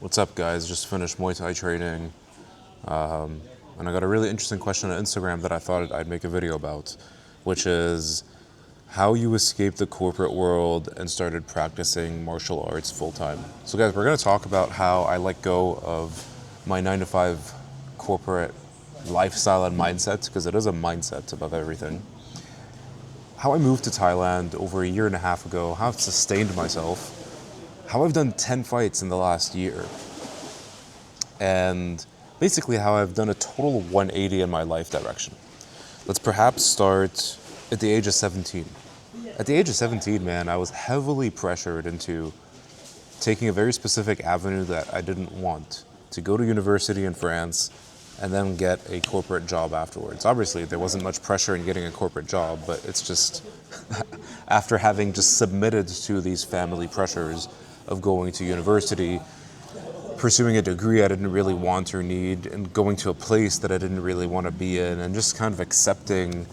What's up, guys? Just finished Muay Thai training, and I got a really interesting question on Instagram that I thought I'd make a video about, which is how you escaped the corporate world and started practicing martial arts full time. So, guys, we're going to talk about how I let go of my 9 to 5 corporate lifestyle and mindset, because it is a mindset above everything. How I moved to Thailand over a year and a half ago, how I've sustained myself, how I've done 10 fights in the last year, and basically how I've done a total 180 in my life direction. Let's perhaps start at the age of 17. At the age of 17, man, I was heavily pressured into taking a very specific avenue that I didn't want, to go to university in France and then get a corporate job afterwards. Obviously, there wasn't much pressure in getting a corporate job, but it's just after having just submitted to these family pressures of going to university, pursuing a degree I didn't really want or need, and going to a place that I didn't really want to be in, and just kind of accepting,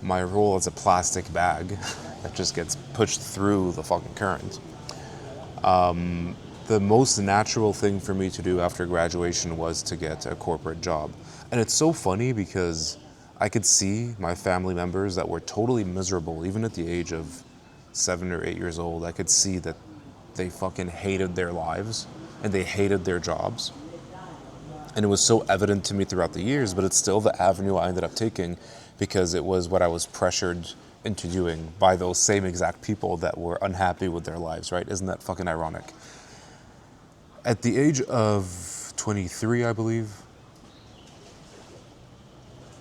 my role as a plastic bag that just gets pushed through the fucking current. The most natural thing for me to do after graduation was to get a corporate job. And it's so funny because I could see my family members that were totally miserable, even at the age of 7 or 8 years old. I could see that they fucking hated their lives and they hated their jobs. And it was so evident to me throughout the years, but it's still the avenue I ended up taking because it was what I was pressured into doing by those same exact people that were unhappy with their lives, right? Isn't that fucking ironic? At the age of 23, I believe,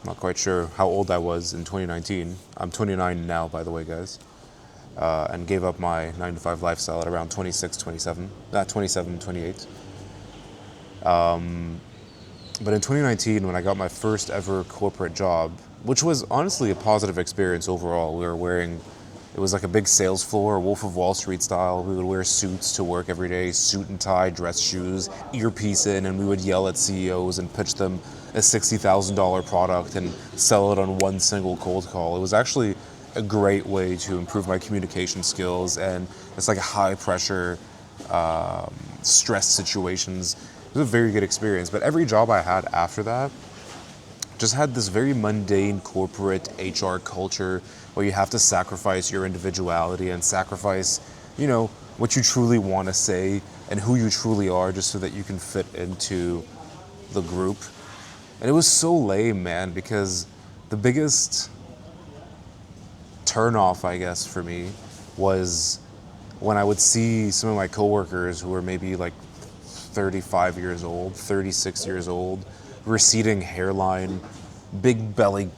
not quite sure how old I was in 2019. I'm 29 now, by the way, guys. And gave up my 9 to 5 lifestyle at around 26, 27, 28. But in 2019, when I got my first ever corporate job, which was honestly a positive experience overall, it was like a big sales floor, Wolf of Wall Street style. We would wear suits to work every day, suit and tie, dress shoes, earpiece in, and we would yell at CEOs and pitch them a $60,000 product and sell it on one single cold call. It was actually a great way to improve my communication skills, and it's like a high pressure, stress situations. It was a very good experience, but every job I had after that just had this very mundane corporate HR culture where you have to sacrifice your individuality and sacrifice, what you truly want to say and who you truly are just so that you can fit into the group. And it was so lame, man, because the biggest turnoff, I guess, for me was when I would see some of my coworkers who were maybe like 35 years old, 36 years old, receding hairline, big belly,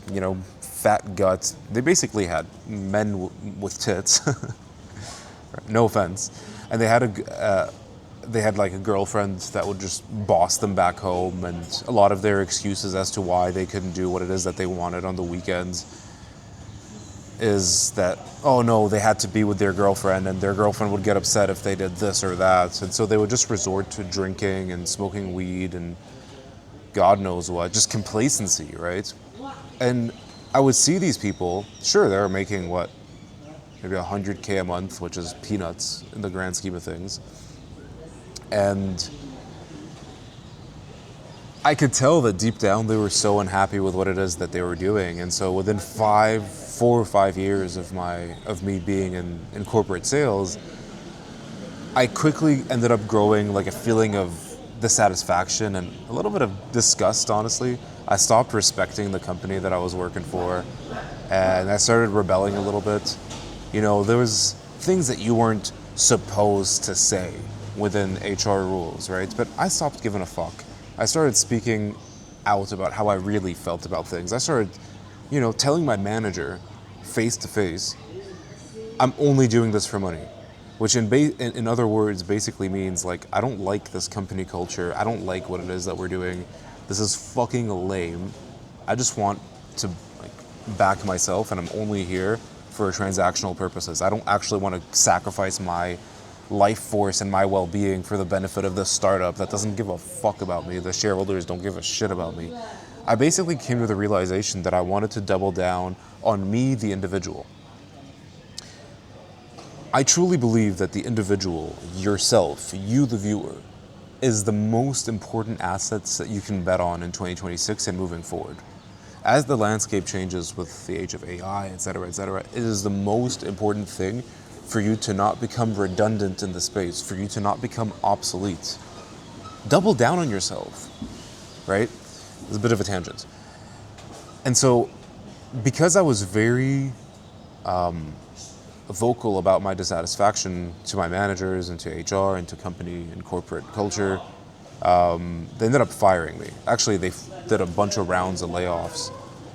fat guts. They basically had men with tits. No offense. And they had like a girlfriend that would just boss them back home, and a lot of their excuses as to why they couldn't do what it is that they wanted on the weekends is that, oh no, they had to be with their girlfriend and their girlfriend would get upset if they did this or that. And so they would just resort to drinking and smoking weed and God knows what, just complacency, right? And I would see these people, sure, they were making maybe $100K a month, which is peanuts in the grand scheme of things. And I could tell that deep down they were so unhappy with what it is that they were doing. And so within 4 or 5 years of me being in corporate sales, I quickly ended up growing like a feeling of dissatisfaction and a little bit of disgust, honestly. I stopped respecting the company that I was working for, and I started rebelling a little bit. There was things that you weren't supposed to say within HR rules, right? But I stopped giving a fuck. I started speaking out about how I really felt about things. I started, telling my manager face to face, I'm only doing this for money. Which in other words basically means like, I don't like this company culture. I don't like what it is that we're doing. This is fucking lame. I just want to back myself, and I'm only here for transactional purposes. I don't actually want to sacrifice my life force and my well-being for the benefit of this startup that doesn't give a fuck about me. The shareholders don't give a shit about me. I basically came to the realization that I wanted to double down on me, the individual. I truly believe that the individual, yourself, you the viewer, is the most important assets that you can bet on in 2026 and moving forward. As the landscape changes with the age of AI, et cetera, it is the most important thing for you to not become redundant in the space, for you to not become obsolete. Double down on yourself, right? It's a bit of a tangent. And so, because I was very vocal about my dissatisfaction to my managers and to HR and to company and corporate culture, they ended up firing me. Actually, they did a bunch of rounds of layoffs,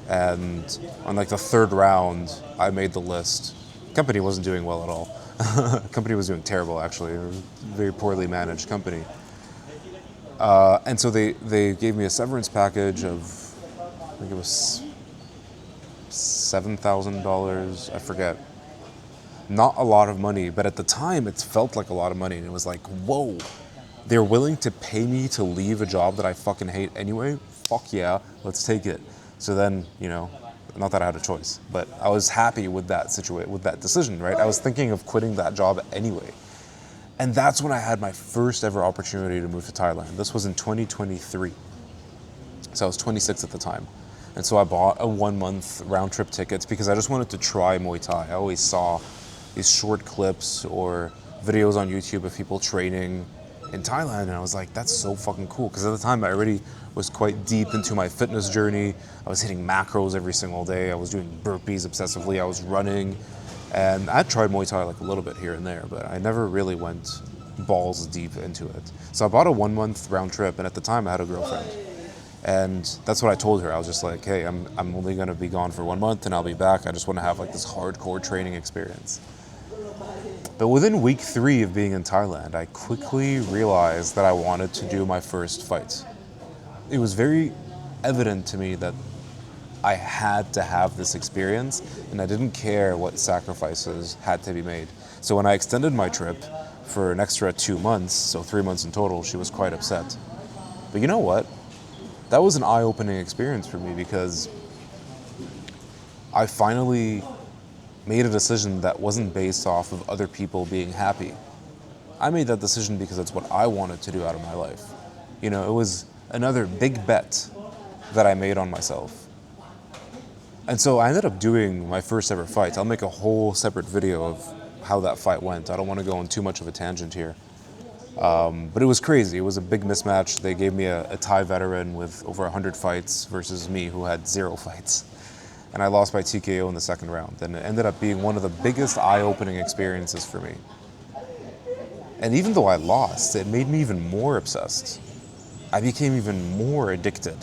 and on like the third round, I made the list. Company wasn't doing well at all. Company was doing terrible, actually. It was a very poorly managed company. And so they gave me a severance package of, I think it was $7,000, I forget. Not a lot of money, but at the time it felt like a lot of money, and it was like, whoa, they're willing to pay me to leave a job that I fucking hate anyway? Fuck yeah, let's take it. So then, not that I had a choice, but I was happy with that with that decision, right? I was thinking of quitting that job anyway. And that's when I had my first ever opportunity to move to Thailand. This was in 2023. So I was 26 at the time. And so I bought a 1-month round trip tickets because I just wanted to try Muay Thai. I always saw these short clips or videos on YouTube of people training in Thailand, and I was like, that's so fucking cool. Because at the time I already was quite deep into my fitness journey. I was hitting macros every single day. I was doing burpees obsessively. I was running. And I tried Muay Thai like a little bit here and there, but I never really went balls deep into it. So I bought a 1-month round trip, and at the time I had a girlfriend. And that's what I told her. I was just like, hey, I'm only gonna be gone for 1 month and I'll be back. I just wanna have like this hardcore training experience. But within week 3 of being in Thailand, I quickly realized that I wanted to do my first fight. It was very evident to me that I had to have this experience, and I didn't care what sacrifices had to be made. So when I extended my trip for an extra 2 months, so 3 months in total, she was quite upset. But you know what? That was an eye-opening experience for me, because I finally made a decision that wasn't based off of other people being happy. I made that decision because it's what I wanted to do out of my life. It was another big bet that I made on myself. And so I ended up doing my first ever fight. I'll make a whole separate video of how that fight went. I don't want to go on too much of a tangent here. But it was crazy. It was a big mismatch. They gave me a Thai veteran with over 100 fights versus me, who had 0 fights. And I lost by TKO in the second round. And it ended up being one of the biggest eye-opening experiences for me. And even though I lost, it made me even more obsessed. I became even more addicted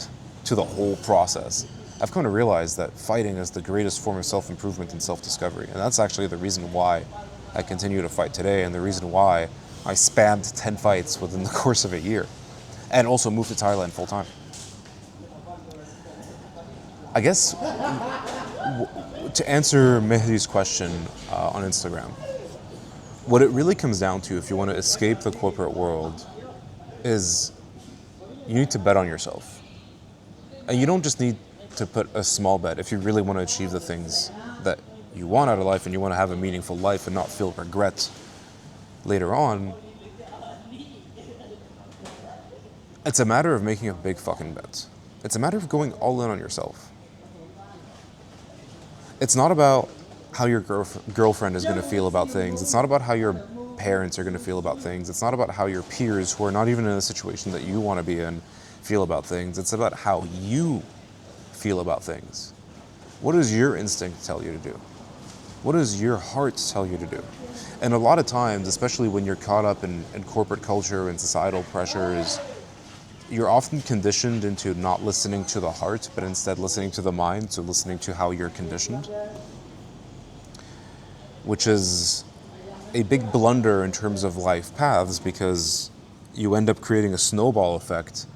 to the whole process. I've come to realize that fighting is the greatest form of self-improvement and self-discovery. And that's actually the reason why I continue to fight today, and the reason why I spammed 10 fights within the course of a year, and also moved to Thailand full time. I guess to answer Mehdi's question on Instagram, what it really comes down to, if you want to escape the corporate world, is you need to bet on yourself. And you don't just need to put a small bet. If you really want to achieve the things that you want out of life, and you want to have a meaningful life and not feel regret later on, it's a matter of making a big fucking bet. It's a matter of going all in on yourself. It's not about how your girlfriend is going to feel about things. It's not about how your parents are going to feel about things. It's not about how your peers, who are not even in a situation that you want to be in, feel about things. It's about how you feel about things. What does your instinct tell you to do? What does your heart tell you to do? And a lot of times, especially when you're caught up in corporate culture and societal pressures, you're often conditioned into not listening to the heart, but instead listening to the mind, so listening to how you're conditioned, which is a big blunder in terms of life paths, because you end up creating a snowball effect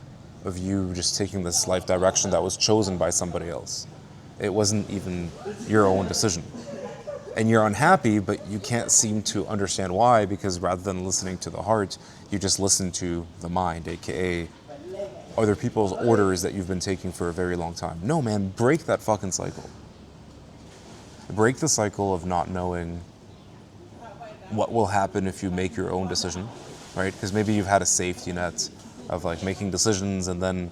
of you just taking this life direction that was chosen by somebody else. It wasn't even your own decision. And you're unhappy, but you can't seem to understand why, because rather than listening to the heart, you just listen to the mind, aka other people's orders that you've been taking for a very long time. No, man, break that fucking cycle. Break the cycle of not knowing what will happen if you make your own decision. right? Because maybe you've had a safety net of like making decisions, and then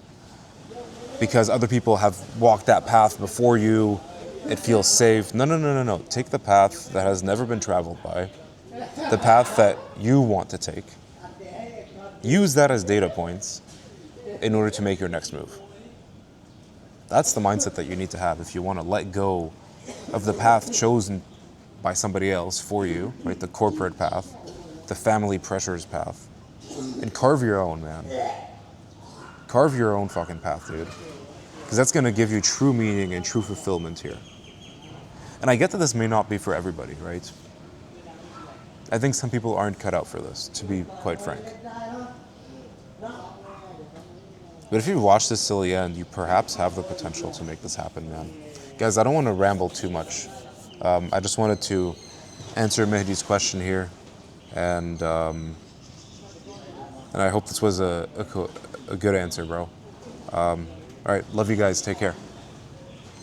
because other people have walked that path before you, it feels safe. No, no, no, no, no. Take the path that has never been traveled by, the path that you want to take. Use that as data points in order to make your next move. That's the mindset that you need to have if you want to let go of the path chosen by somebody else for you, right? The corporate path, the family pressures path, and carve your own, man. Carve your own fucking path, dude. Because that's going to give you true meaning and true fulfillment here. And I get that this may not be for everybody, right? I think some people aren't cut out for this, to be quite frank. But if you watch this till the end, you perhaps have the potential to make this happen, man. Guys, I don't want to ramble too much. I just wanted to answer Mehdi's question here, and I hope this was a good answer, bro. All right, love you guys. Take care.